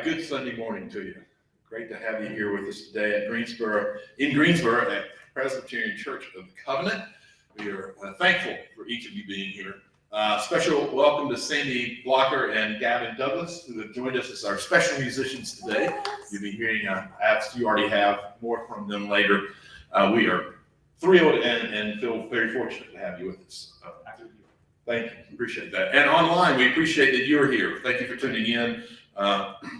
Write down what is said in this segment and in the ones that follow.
Good Sunday morning to you. Great to have you here with us today at Greensboro at Presbyterian Church of the Covenant. We are thankful for each of you being here. Special welcome to Sandy Blocker and Gavin Douglas, who have joined us as our special musicians today. You'll be hearing, as you already have, more from them later. We are thrilled and feel very fortunate to have you with us. Thank you. Appreciate that. And online, we appreciate that you're here. Thank you for tuning in.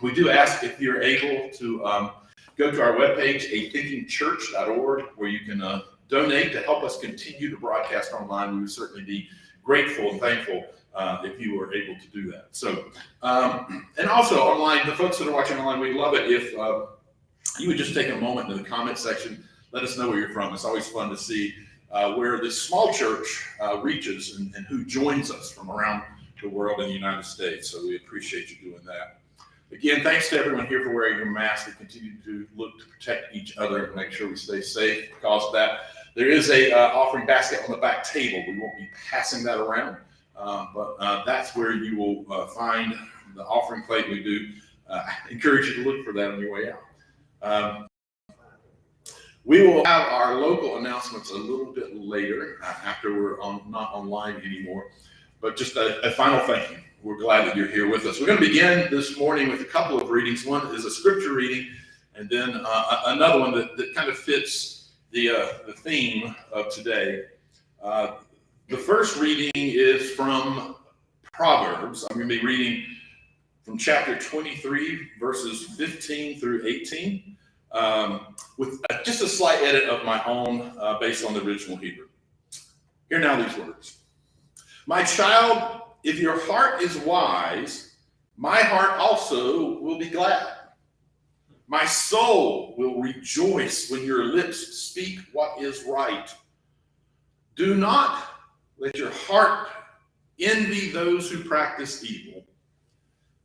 We do ask if you're able to go to our webpage, athinkingchurch.org, where you can donate to help us continue to broadcast online. We would certainly be grateful and thankful if you were able to do that. So, and also online, the folks that are watching online, we'd love it if you would just take a moment in the comment section, let us know where you're from. It's always fun to see where this small church reaches and who joins us from around the world in the United States. So we appreciate you doing that. Again, thanks to everyone here for wearing your mask. We continue to look to protect each other and make sure we stay safe. Because of that, there is a offering basket on the back table. We won't be passing that around, but that's where you will find the offering plate. We do encourage you to look for that on your way out. We will have our local announcements a little bit later after we're not online anymore. But just a final thank you. We're glad that you're here with us. We're going to begin this morning with a couple of readings. One is a scripture reading, and then another one that kind of fits the theme of today. The first reading is from Proverbs. I'm going to be reading from chapter 23, verses 15 through 18, with just a slight edit of my own based on the original Hebrew. Hear now these words. My child, if your heart is wise, my heart also will be glad. My soul will rejoice when your lips speak what is right. Do not let your heart envy those who practice evil,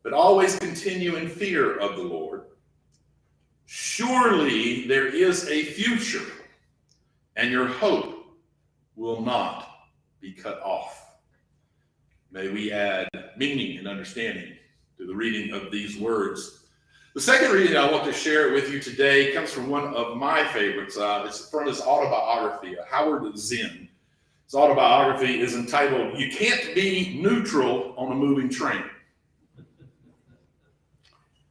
but always continue in fear of the Lord. Surely there is a future, and your hope will not be cut off. May we add meaning and understanding to the reading of these words. The second reading I want to share with you today comes from one of my favorites. It's from his autobiography, Howard Zinn. His autobiography is entitled, You Can't Be Neutral on a Moving Train.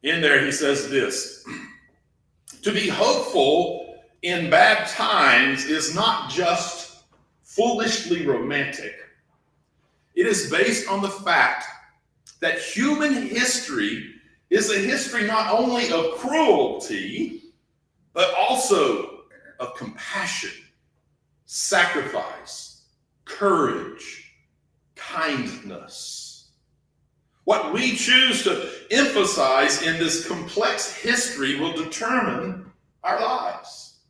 In there he says this, to be hopeful in bad times is not just foolishly romantic. It is based on the fact that human history is a history not only of cruelty, but also of compassion, sacrifice, courage, kindness. What we choose to emphasize in this complex history will determine our lives.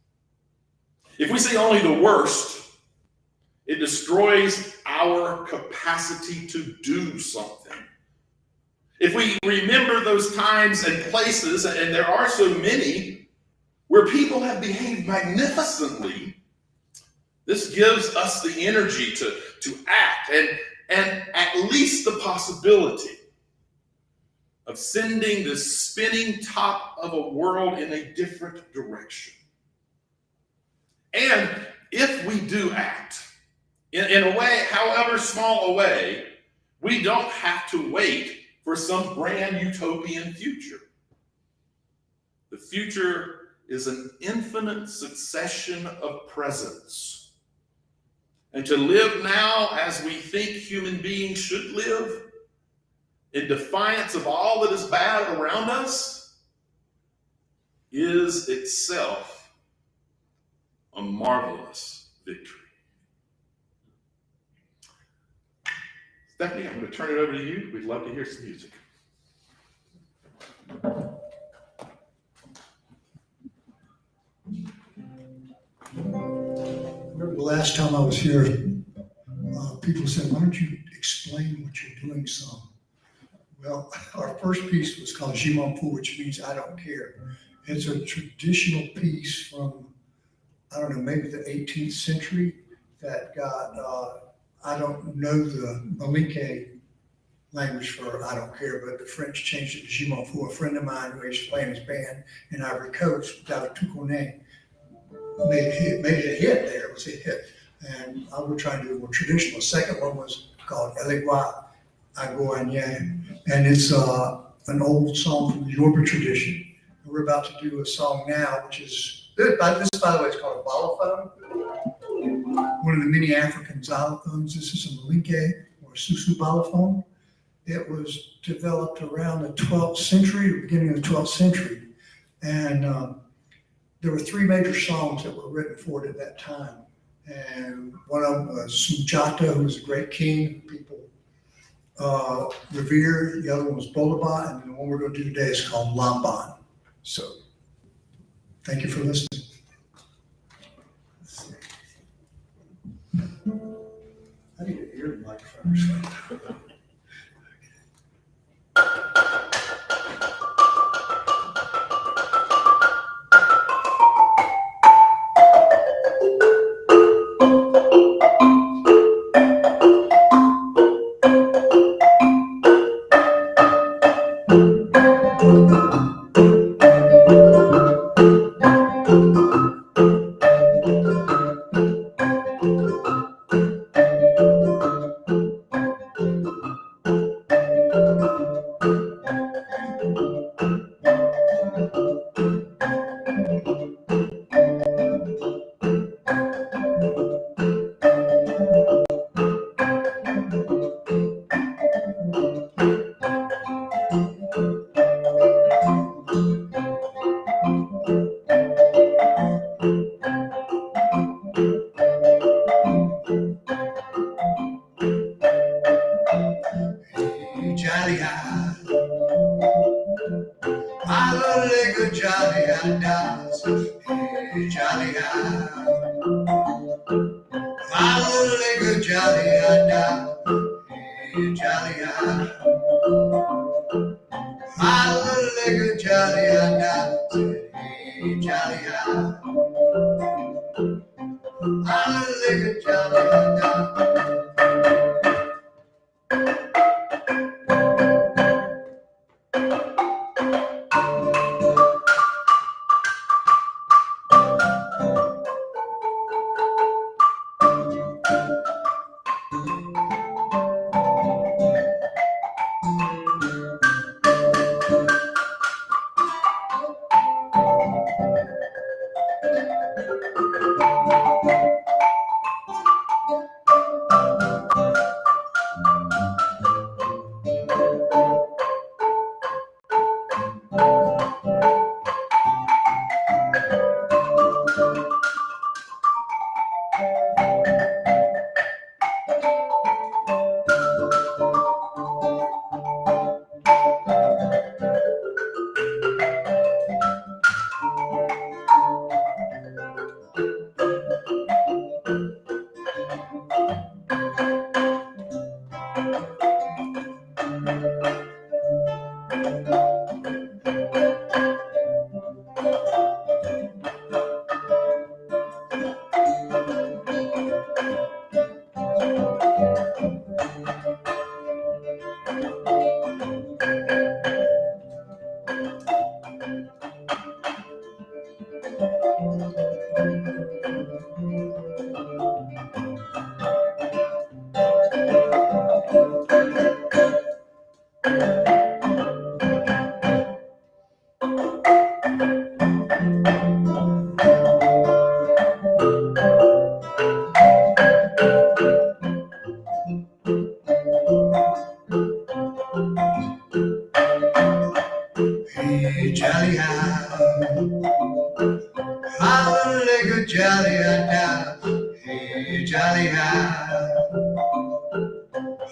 If we see only the worst, it destroys our capacity to do something. If we remember those times and places, and there are so many, where people have behaved magnificently, this gives us the energy to act and at least the possibility of sending the spinning top of a world in a different direction. And if we do act, in a way, however small a way, we don't have to wait for some grand utopian future. The future is an infinite succession of presents. And to live now as we think human beings should live, in defiance of all that is bad around us, is itself a marvelous victory. Stephanie, I'm going to turn it over to you. We'd love to hear some music. Remember the last time I was here, people said, why don't you explain what you're doing some? Well, our first piece was called Je m'en fous, which means I don't care. It's a traditional piece from, I don't know, maybe the 18th century that got, I don't know the Malinke language for I don't care, but the French changed it to Je m'en fous. A friend of mine who used to play in his band in Ivory Coast, David Touconet, made it a hit there. It was a hit. And I was trying to do a more traditional. The second one was called Elegua Agoanye. And it's an old song from the Yoruba tradition. And we're about to do a song now, which is, this by the way, is called a balafon. One of the many African xylophones. This is a Malinke or Susu balafon. It was developed around the 12th century, the beginning of the 12th century. And there were three major songs that were written for it at that time. And one of them was Sunjata, who was a great king people revere. The other one was Bolaba, and the one we're going to do today is called Lamban. So, thank you for listening. I need to hear the microphone. Hallelujah, jolly and dance, hey, jolly and. Hallelujah, jolly and dance, hey, jolly and. Hallelujah, jolly and dance, hey, jolly and. Hallelujah, jolly and dance. Hey, jolly how, hallelujah, jolly how, hey, jolly how,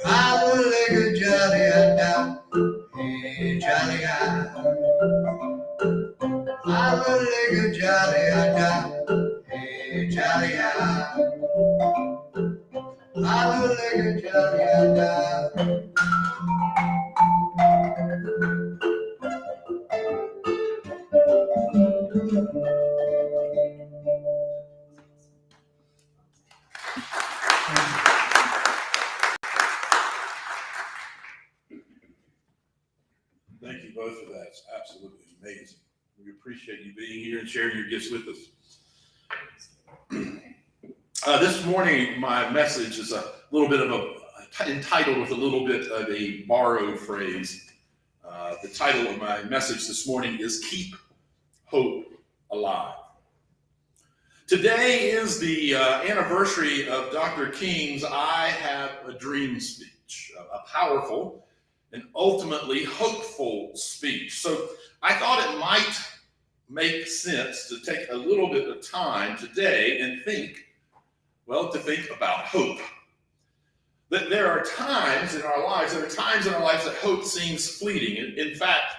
hallelujah, jolly how, hey, jolly how, hallelujah, jolly how, hey, jolly how, hallelujah, jolly how. Thank you both for that. It's absolutely amazing. We appreciate you being here and sharing your gifts with us. This morning, my message is a little bit of entitled with a little bit of a borrowed phrase. The title of my message this morning is Keep Hope Alive. Today is the anniversary of Dr. King's I Have a Dream speech, a powerful and ultimately hopeful speech. So I thought it might make sense to take a little bit of time today and think about hope. That there are times in our lives that hope seems fleeting. In fact,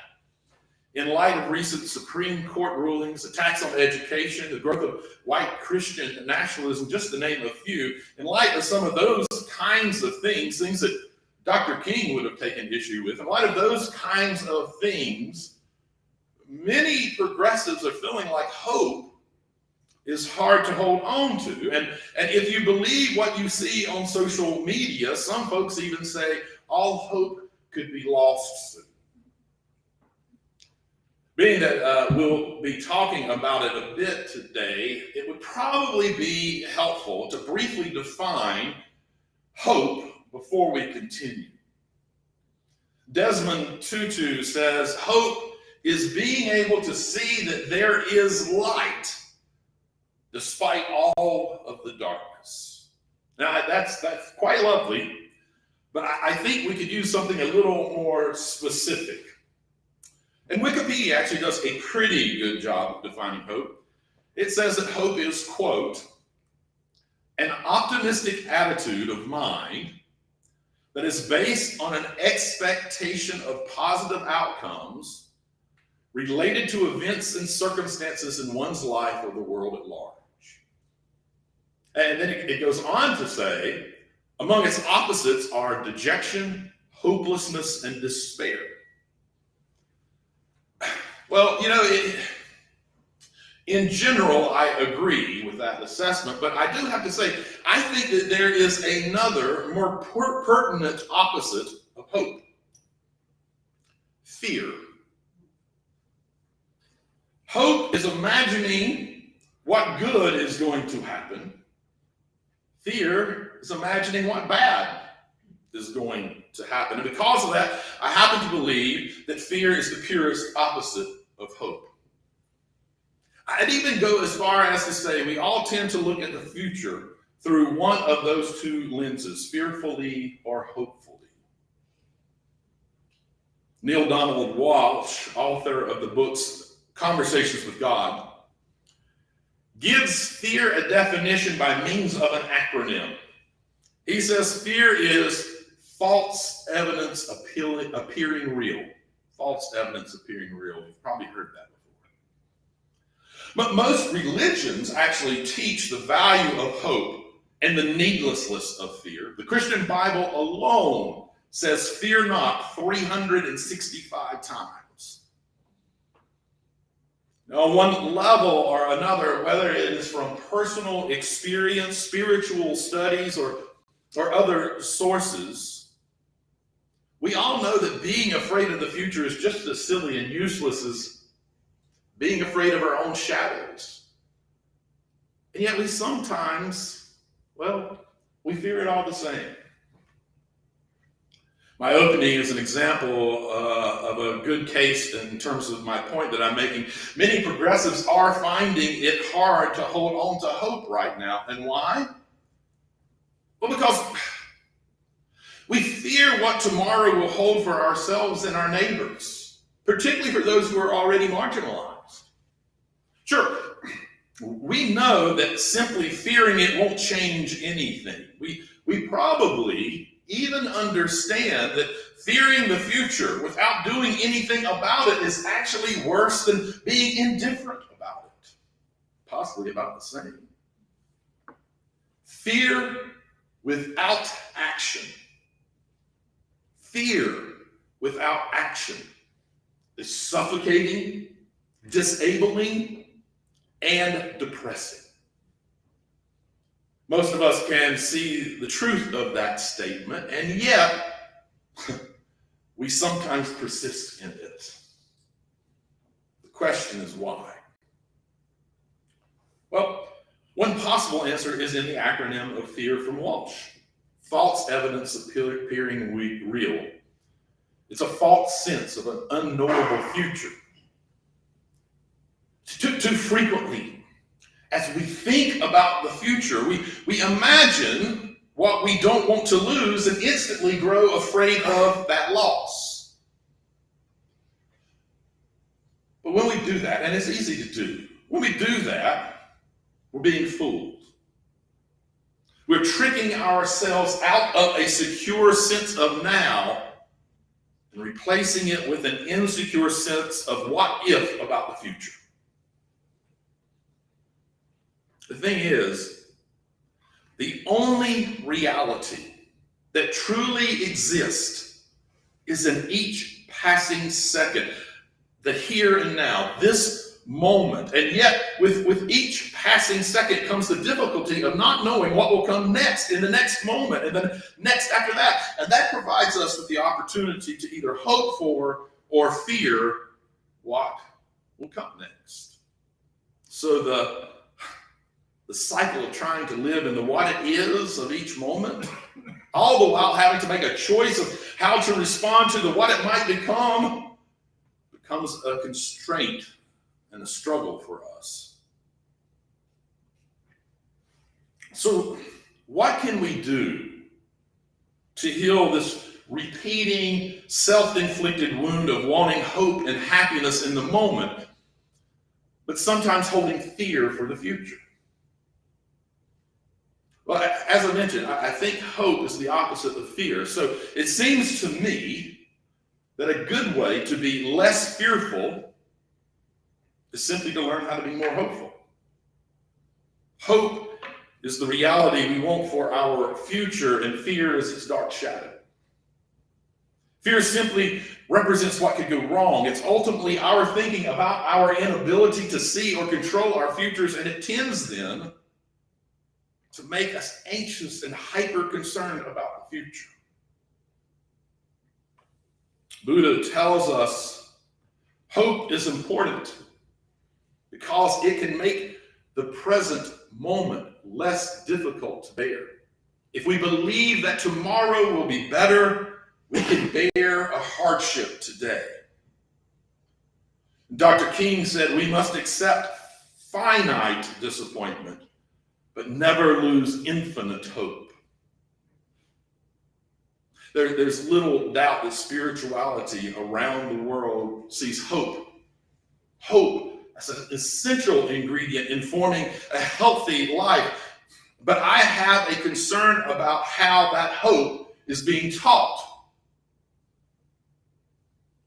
in light of recent Supreme Court rulings, attacks on education, the growth of white Christian nationalism, just to name a few, in light of some of those kinds of things that Dr. King would have taken issue with, in light of those kinds of things, many progressives are feeling like hope is hard to hold on to. And if you believe what you see on social media, some folks even say all hope could be lost soon. Being that we'll be talking about it a bit today, it would probably be helpful to briefly define hope before we continue. Desmond Tutu says, hope is being able to see that there is light despite all of the darkness. Now, that's quite lovely, but I think we could use something a little more specific. And Wikipedia actually does a pretty good job of defining hope. It says that hope is, quote, an optimistic attitude of mind that is based on an expectation of positive outcomes related to events and circumstances in one's life or the world at large. And then it goes on to say, among its opposites are dejection, hopelessness, and despair. Well, in general, I agree with that assessment, but I do have to say, I think that there is another more pertinent opposite of hope: fear. Hope is imagining what good is going to happen. Fear is imagining what bad is going to happen. And because of that, I happen to believe that fear is the purest opposite of hope. I'd even go as far as to say we all tend to look at the future through one of those two lenses, fearfully or hopefully. Neil Donald Walsh, author of the books Conversations with God, gives fear a definition by means of an acronym. He says fear is false evidence appearing real. False evidence appearing real. You've probably heard that before. But most religions actually teach the value of hope and the needlessness of fear. The Christian Bible alone says fear not 365 times. Now, on one level or another, whether it is from personal experience, spiritual studies, or other sources, we all know that being afraid of the future is just as silly and useless as being afraid of our own shadows. And yet we sometimes, we fear it all the same. My opening is an example of a good case in terms of my point that I'm making. Many progressives are finding it hard to hold on to hope right now. And why? Well, because we fear what tomorrow will hold for ourselves and our neighbors, particularly for those who are already marginalized. Sure, we know that simply fearing it won't change anything. We probably even understand that fearing the future without doing anything about it is actually worse than being indifferent about it. Possibly about the same. Fear without action. Fear without action is suffocating, disabling, and depressing. Most of us can see the truth of that statement, and yet we sometimes persist in it. The question is why? Well, one possible answer is in the acronym of fear from Walsh. False evidence appearing real. It's a false sense of an unknowable future. Too frequently, as we think about the future, we imagine what we don't want to lose and instantly grow afraid of that loss. But when we do that, and it's easy to do, when we do that, we're being fooled. We're tricking ourselves out of a secure sense of now and replacing it with an insecure sense of what if about the future. The thing is, the only reality that truly exists is in each passing second, the here and now, this moment. And yet, with each passing second comes the difficulty of not knowing what will come next in the next moment and then next after that. And that provides us with the opportunity to either hope for or fear what will come next. So the cycle of trying to live in the what it is of each moment, all the while having to make a choice of how to respond to the what it might become, becomes a constraint and a struggle for us. So what can we do to heal this repeating, self-inflicted wound of wanting hope and happiness in the moment, but sometimes holding fear for the future? Well, as I mentioned, I think hope is the opposite of fear. So it seems to me that a good way to be less fearful is simply to learn how to be more hopeful. Hope is the reality we want for our future, and fear is its dark shadow. Fear simply represents what could go wrong. It's ultimately our thinking about our inability to see or control our futures, and it tends then to make us anxious and hyper concerned about the future. Buddha tells us hope is important because it can make the present moment less difficult to bear. If we believe that tomorrow will be better, we can bear a hardship today. Dr. King said we must accept finite disappointment, but never lose infinite hope. There's little doubt that spirituality around the world sees hope. Hope as an essential ingredient in forming a healthy life. But I have a concern about how that hope is being taught.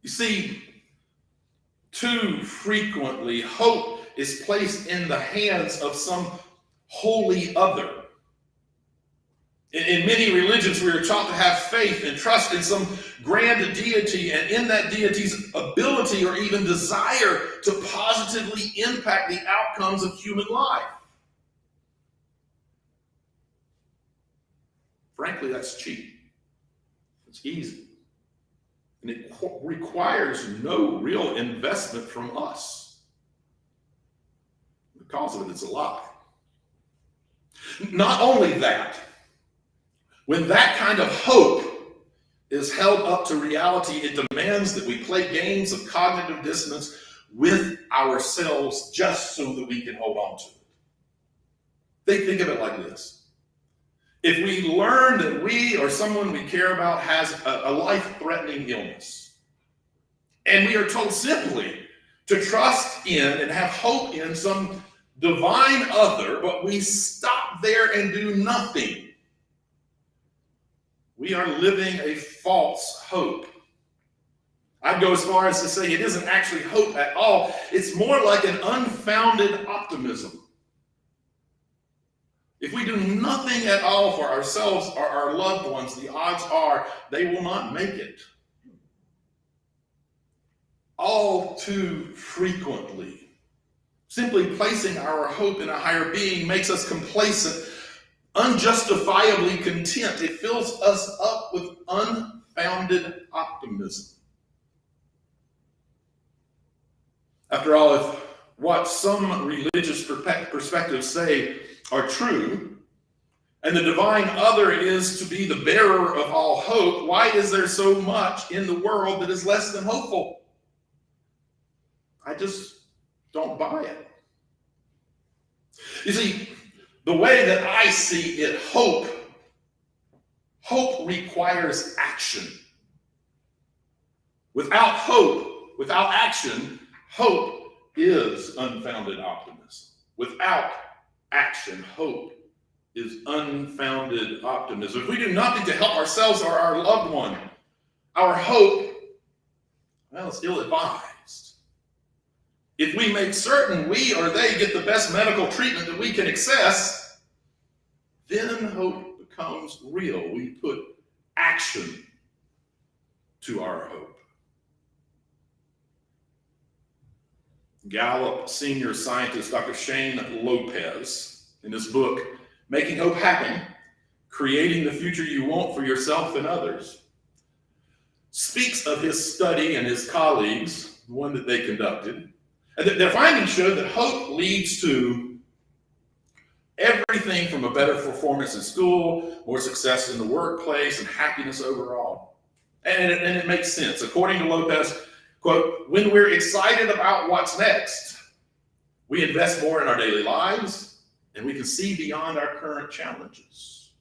You see, too frequently, hope is placed in the hands of some holy other. In many religions, we are taught to have faith and trust in some grand deity, and in that deity's ability or even desire to positively impact the outcomes of human life. Frankly, that's cheap. It's easy. And it requires no real investment from us. The cause of it is a lie. Not only that, when that kind of hope is held up to reality, it demands that we play games of cognitive dissonance with ourselves just so that we can hold on to it. Think of it like this. If we learn that we or someone we care about has a life-threatening illness, and we are told simply to trust in and have hope in some divine other, but we stop there and do nothing, we are living a false hope. I'd go as far as to say it isn't actually hope at all. It's more like an unfounded optimism. If we do nothing at all for ourselves or our loved ones, the odds are they will not make it. All too frequently, simply placing our hope in a higher being makes us complacent, unjustifiably content. It fills us up with unfounded optimism. After all, if what some religious perspectives say are true, and the divine other is to be the bearer of all hope, why is there so much in the world that is less than hopeful? I just don't buy it. You see, the way that I see it, hope requires action. Without hope, without action, hope is unfounded optimism. Without action, hope is unfounded optimism. If we do nothing to help ourselves or our loved one, our hope, well, it's ill-advised. If we make certain we or they get the best medical treatment that we can access, then hope becomes real. We put action to our hope. Gallup senior scientist Dr. Shane Lopez, in his book, Making Hope Happen, Creating the Future You Want for Yourself and Others, speaks of his study and his colleagues, the one that they conducted, and their findings showed that hope leads to everything from a better performance in school, more success in the workplace, and happiness overall. And it makes sense. According to Lopez, quote, when we're excited about what's next, we invest more in our daily lives, and we can see beyond our current challenges.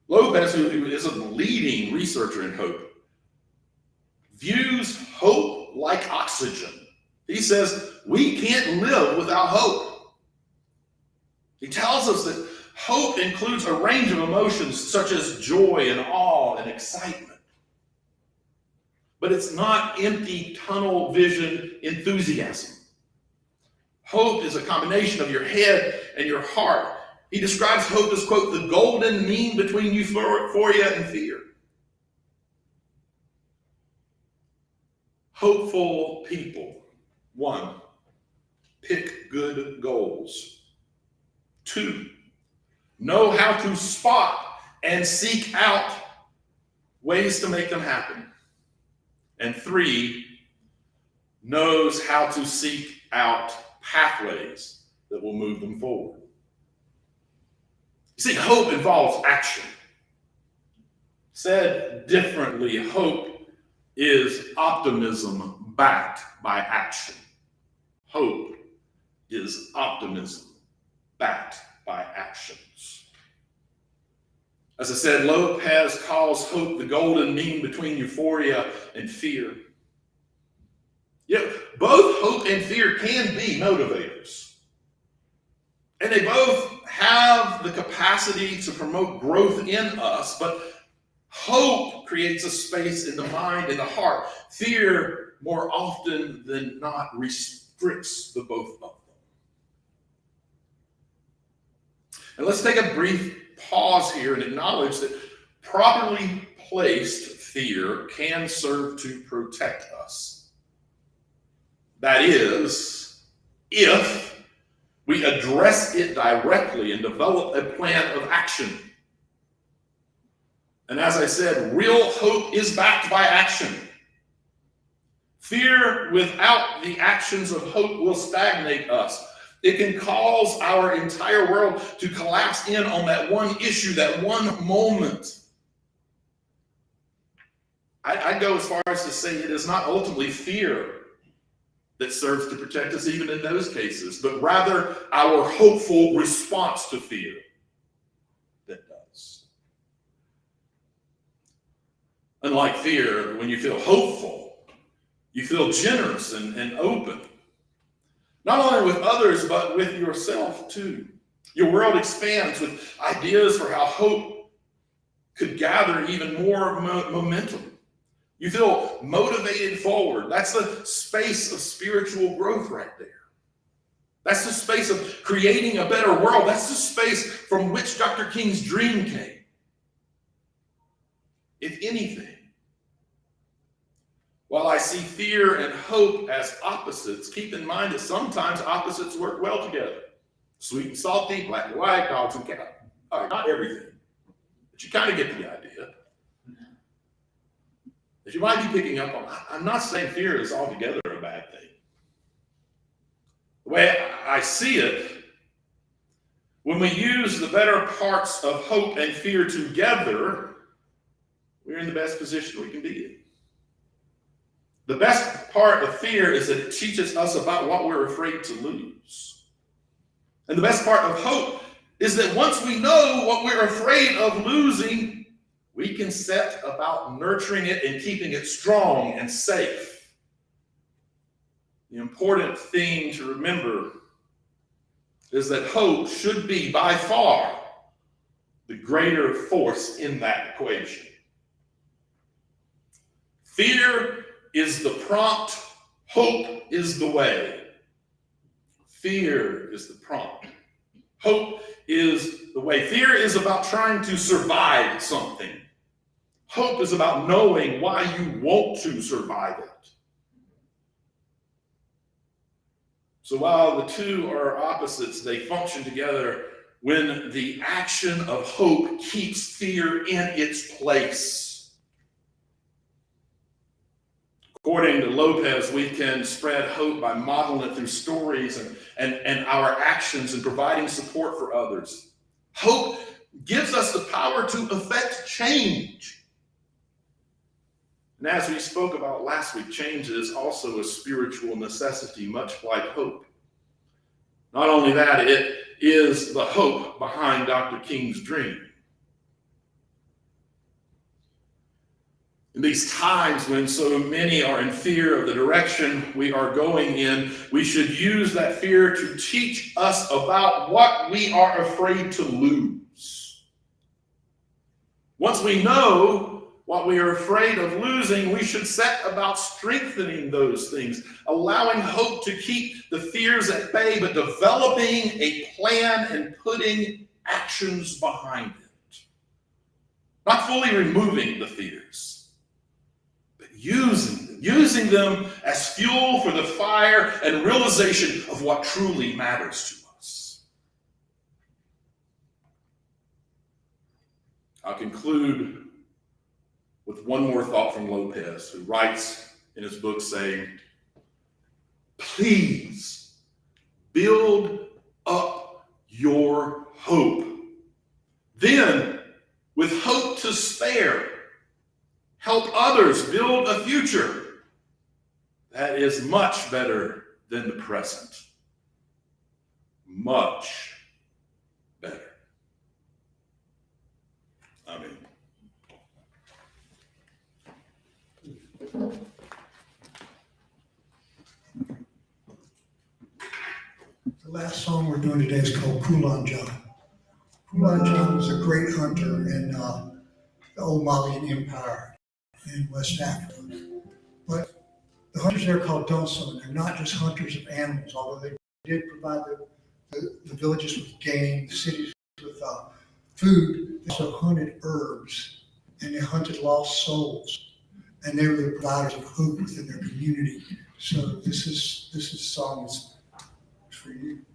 Lopez, who is a leading researcher in hope, views hope like oxygen. He says we can't live without hope. He tells us that hope includes a range of emotions such as joy and awe and excitement. but it's not empty tunnel vision enthusiasm. Hope is a combination of your head and your heart. He describes hope as, quote, the golden mean between euphoria and fear. Hopeful people. 1, pick good goals. 2, know how to spot and seek out ways to make them happen. And 3, knows how to seek out pathways that will move them forward. You see, hope involves action. Said differently, hope is optimism backed by action. Hope is optimism backed by actions. As I said, Lopez calls hope the golden mean between euphoria and fear. Yet both hope and fear can be motivators. And they both have the capacity to promote growth in us, but hope creates a space in the mind and the heart. Fear, more often than not, restricts the both of them. And let's take a brief pause here and acknowledge that properly placed fear can serve to protect us. That is, if we address it directly and develop a plan of action. And as I said, real hope is backed by action. Fear without the actions of hope will stagnate us. It can cause our entire world to collapse in on that one issue, that one moment. I'd go as far as to say it is not ultimately fear that serves to protect us even in those cases, but rather our hopeful response to fear that does. Unlike fear, when you feel hopeful, you feel generous and open. Not only with others, but with yourself too. Your world expands with ideas for how hope could gather even more momentum. You feel motivated forward. That's the space of spiritual growth right there. That's the space of creating a better world. That's the space from which Dr. King's dream came. If anything, while I see fear and hope as opposites, keep in mind that sometimes opposites work well together. Sweet and salty, black and white, dogs and cats. All right, not everything, but you kind of get the idea. As you might be picking up on, I'm not saying fear is altogether a bad thing. The way I see it, when we use the better parts of hope and fear together, we're in the best position we can be in. The best part of fear is that it teaches us about what we're afraid to lose. And the best part of hope is that once we know what we're afraid of losing, we can set about nurturing it and keeping it strong and safe. The important thing to remember is that hope should be by far the greater force in that equation. Fear is the prompt, hope is the way. Fear is the prompt. Hope is the way. Fear is about trying to survive something. Hope is about knowing why you want to survive it. So while the two are opposites, they function together when the action of hope keeps fear in its place. According to Lopez, we can spread hope by modeling it through stories and our actions and providing support for others. Hope gives us the power to effect change. And as we spoke about last week, change is also a spiritual necessity, much like hope. Not only that, it is the hope behind Dr. King's dream. In these times when so many are in fear of the direction we are going in, we should use that fear to teach us about what we are afraid to lose. Once we know what we are afraid of losing, we should set about strengthening those things, allowing hope to keep the fears at bay, but developing a plan and putting actions behind it. Not fully removing the fears, but using them as fuel for the fire and realization of what truly matters to us. I'll conclude with one more thought from Lopez, who writes in his book saying, please build up your hope. Then, with hope to spare, help others build a future that is much better than the present. Much better. Amen. The last song we're doing today is called Kulan John. Kulan John was a great hunter in the old Malian Empire in West Africa. But the hunters there are called Dunson. They're not just hunters of animals, although they did provide the villages with game, the cities with food. They also hunted herbs, and they hunted lost souls. And they were the providers of hope within their community. So this is a song that's for you.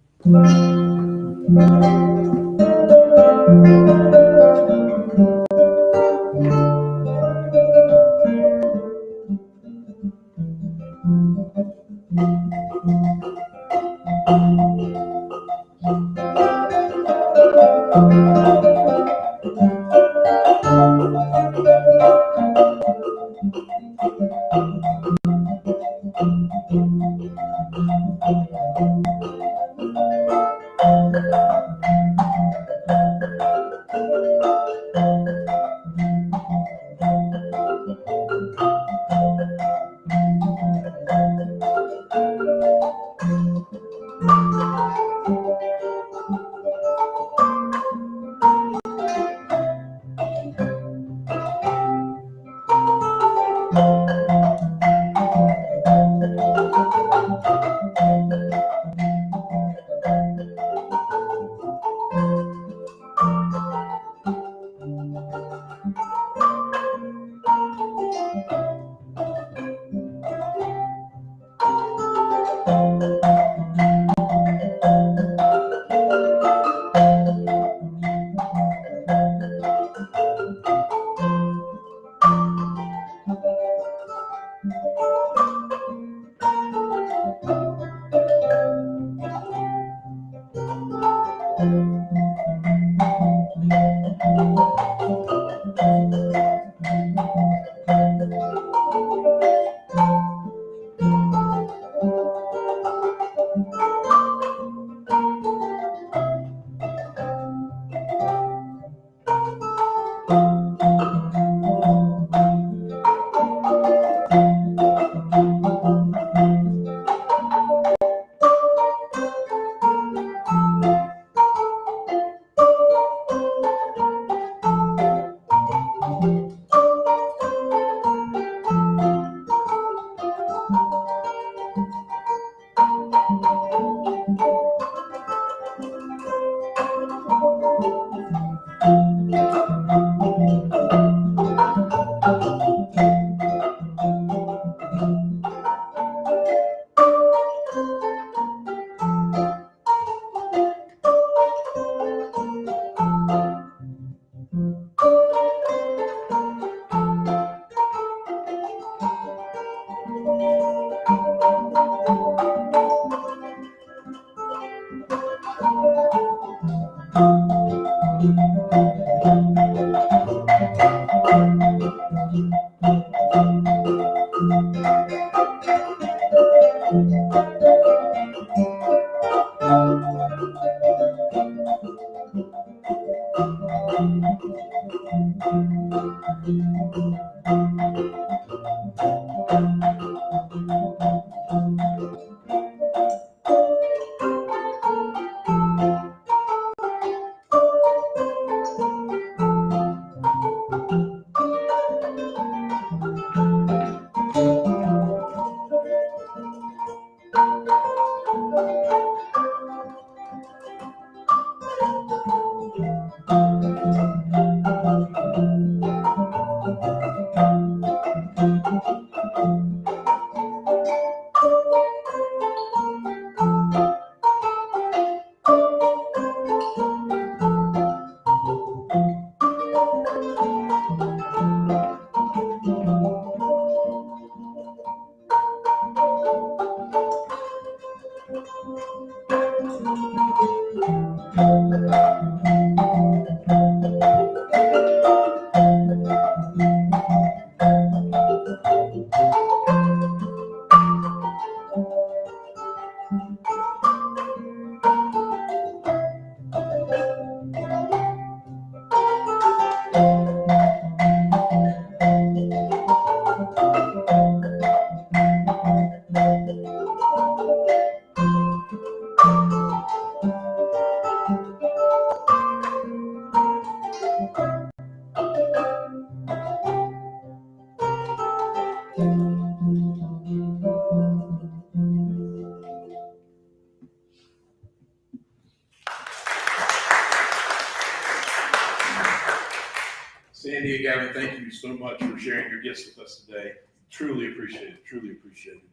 Andy and Gavin, thank you so much for sharing your gifts with us today. Truly appreciate it. Truly appreciate it.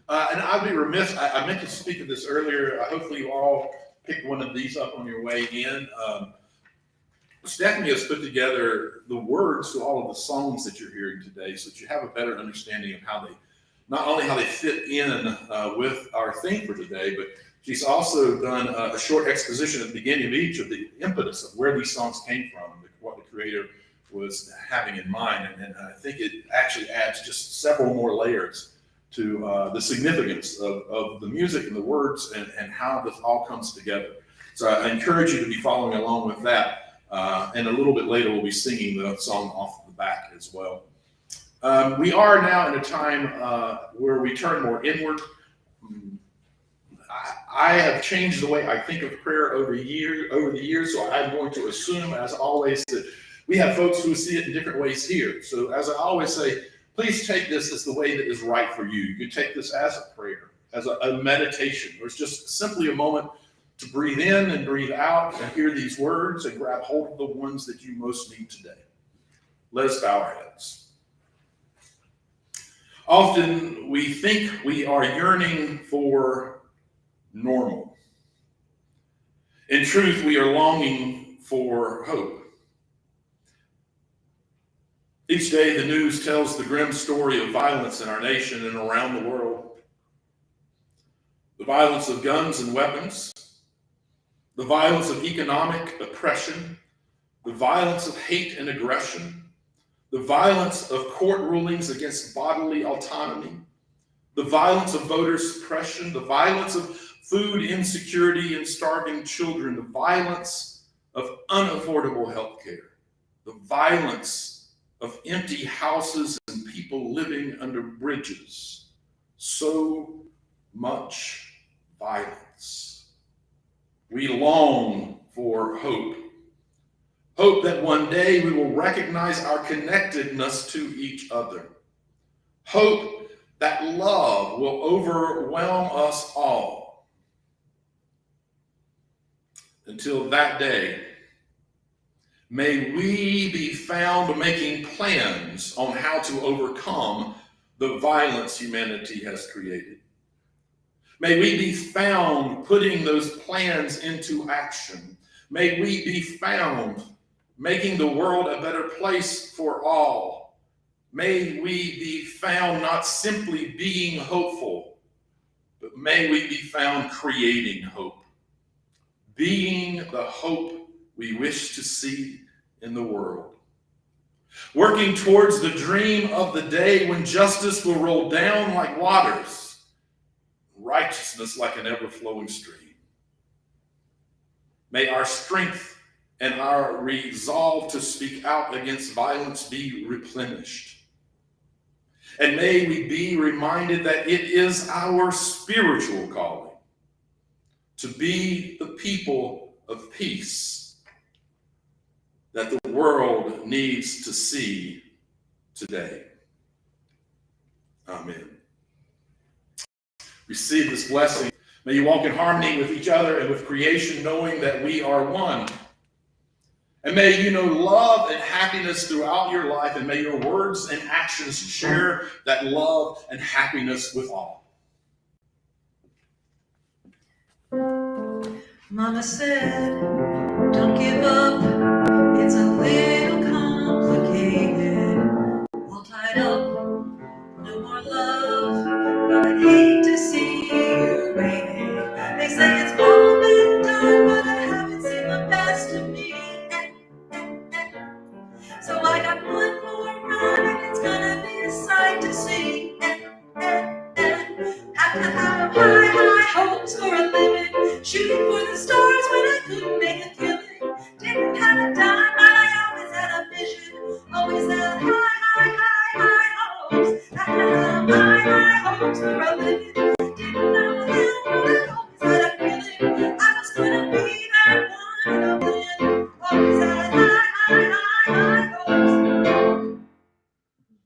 And I'd be remiss, I meant to speak of this earlier. Hopefully you all picked one of these up on your way in. Stephanie has put together the words to all of the songs that you're hearing today so that you have a better understanding of how they, not only how they fit in with our theme for today, but she's also done a short exposition at the beginning of each of the impetus of where these songs came from, what the creator was having in mind. And I think it actually adds just several more layers to the significance of the music and the words and how this all comes together. So I encourage you to be following along with that. And a little bit later, we'll be singing the song off the back as well. We are now in a time where we turn more inward. I have changed the way I think of prayer over the years, so I'm going to assume, as always, that we have folks who see it in different ways here. So as I always say, please take this as the way that is right for you. You can take this as a prayer, as a meditation, or it's just simply a moment to breathe in and breathe out and hear these words and grab hold of the ones that you most need today. Let us bow our heads. Often we think we are yearning for normal. In truth, we are longing for hope. Each day the news tells the grim story of violence in our nation and around the world. The violence of guns and weapons, the violence of economic oppression, the violence of hate and aggression, the violence of court rulings against bodily autonomy, the violence of voter suppression, the violence of food insecurity and starving children, the violence of unaffordable health care, the violence of empty houses and people living under bridges. So much violence. We long for hope. Hope that one day we will recognize our connectedness to each other. Hope that love will overwhelm us all. Until that day, may we be found making plans on how to overcome the violence humanity has created. May we be found putting those plans into action. May we be found making the world a better place for all. May we be found not simply being hopeful, but may we be found creating hope, being the hope we wish to see in the world. Working towards the dream of the day when justice will roll down like waters, righteousness like an ever-flowing stream. May our strength and our resolve to speak out against violence be replenished. And may we be reminded that it is our spiritual calling to be the people of peace that the world needs to see today. Amen. Receive this blessing. May you walk in harmony with each other and with creation, knowing that we are one. And may you know love and happiness throughout your life, and may your words and actions share that love and happiness with all. Mama said, don't give up, it's a little complicated. All tied up, no more love, but I'd hate to see you waiting. They say it's all been done, but I haven't seen the best of me. So I got one more run, and it's gonna be a sight to see. Have to have high hopes for a living, shooting for